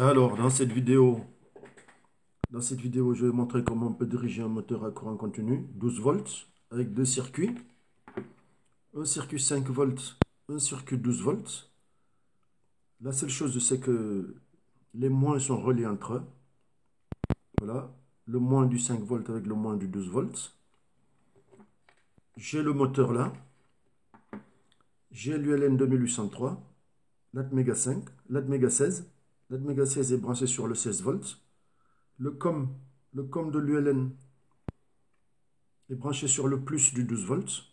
Alors, dans cette vidéo, je vais montrer comment on peut diriger un moteur à courant continu, 12 volts, avec deux circuits. Un circuit 5 volts, un circuit 12 volts. La seule chose, c'est que les moins sont reliés entre eux. Voilà, le moins du 5 volts avec le moins du 12 volts. J'ai le moteur là. J'ai l'ULN 2803, l'ATmega 5, l'ATmega 16. L'ATmega 16 est branché sur le 16 volts. Le COM, le COM de l'ULN est branché sur le plus du 12 volts.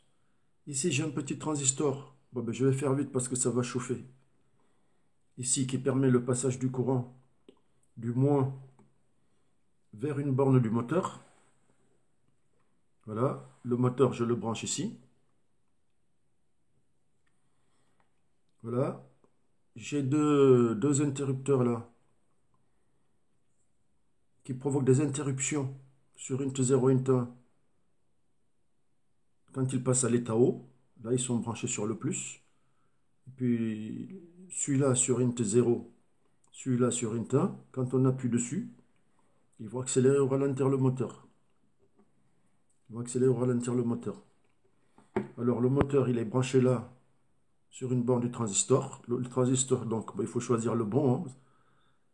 Ici, j'ai un petit transistor. Bon, ben, je vais faire vite parce que ça va chauffer. Ici, qui permet le passage du courant du moins vers une borne du moteur. Voilà, le moteur, je le branche ici. Voilà, j'ai deux interrupteurs là qui provoquent des interruptions sur int 0 int 1 quand ils passent à l'état haut. Là, ils sont branchés sur le plus. Et puis, celui-là sur int 0, celui-là sur int 1. Quand on appuie dessus, ils vont accélérer ou ralentir le moteur. Ils vont accélérer ou ralentir le moteur. Alors, le moteur, il est branché là sur une borne du transistor. Le transistor, donc, il faut choisir le bon, hein.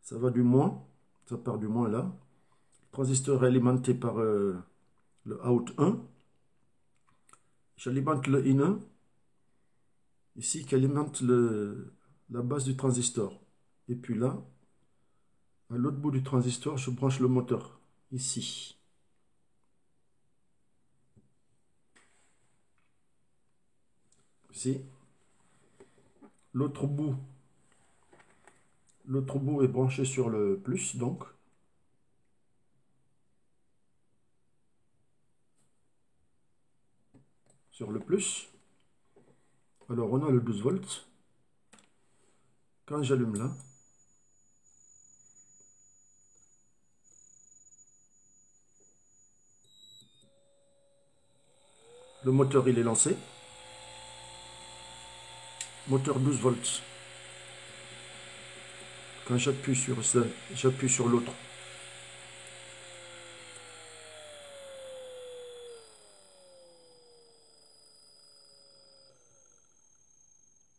Ça va du moins, ça part du moins là. Le transistor est alimenté par le out 1. J'alimente le in 1, ici, qui alimente la base du transistor. Et puis là, à l'autre bout du transistor, je branche le moteur, ici. Ici. L'autre bout est branché sur le plus, donc. Sur le plus. Alors, on a le 12 volts. Quand j'allume là, le moteur, il est lancé. Moteur 12 volts. Quand j'appuie sur ça, j'appuie sur l'autre.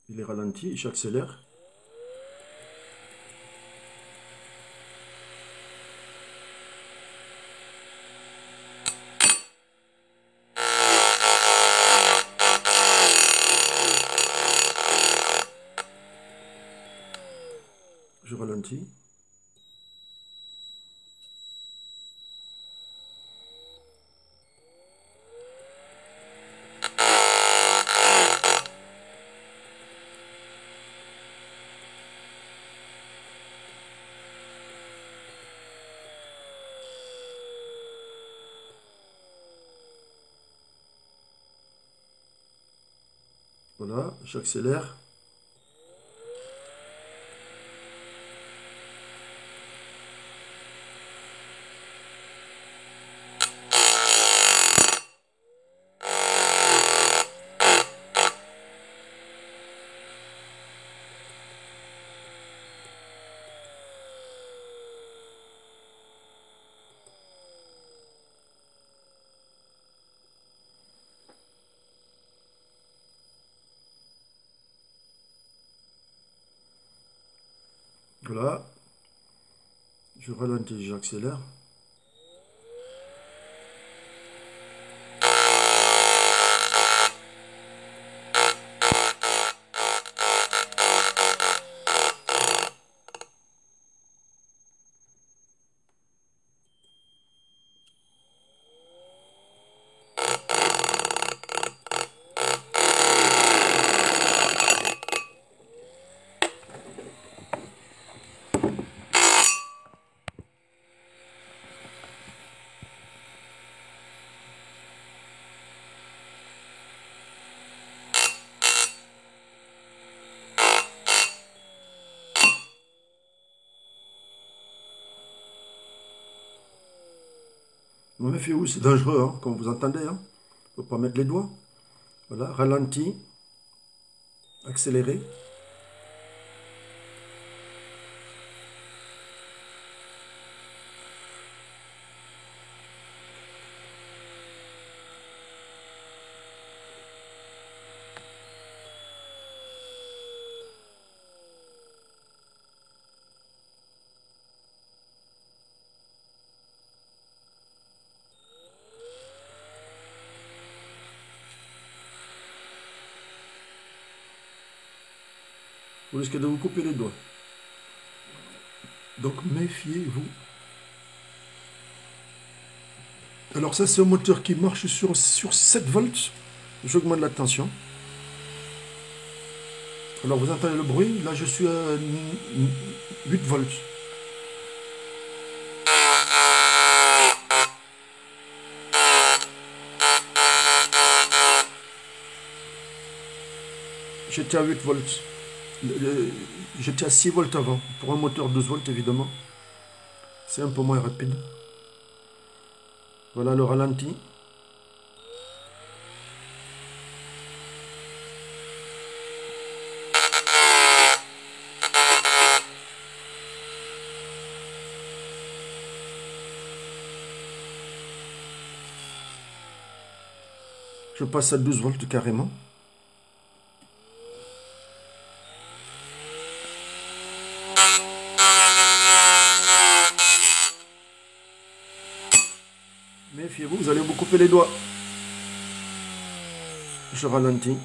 Il est ralenti, j'accélère. Je ralentis. Voilà, j'accélère. Voilà. Je ralentis, j'accélère. Méfiez-vous, c'est dangereux, hein, comme vous entendez. Il ne faut pas mettre les doigts. Voilà, ralenti, accéléré. vous risquez de vous couper les doigts. Donc méfiez-vous. Alors ça, c'est un moteur qui marche sur 7 volts. J'augmente la tension. Alors vous entendez le bruit, là je suis à 8 volts. J'étais à 8 volts. J'étais à 6 volts avant. Pour un moteur 12 volts évidemment. C'est un peu moins rapide. Voilà le ralenti. Je passe à 12 volts carrément. Méfiez-vous, vous allez vous couper les doigts. Je ralentis.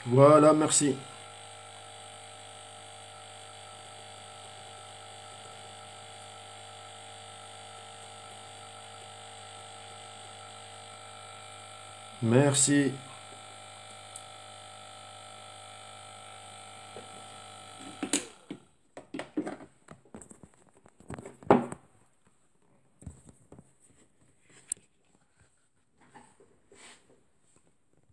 Voilà, merci. Merci.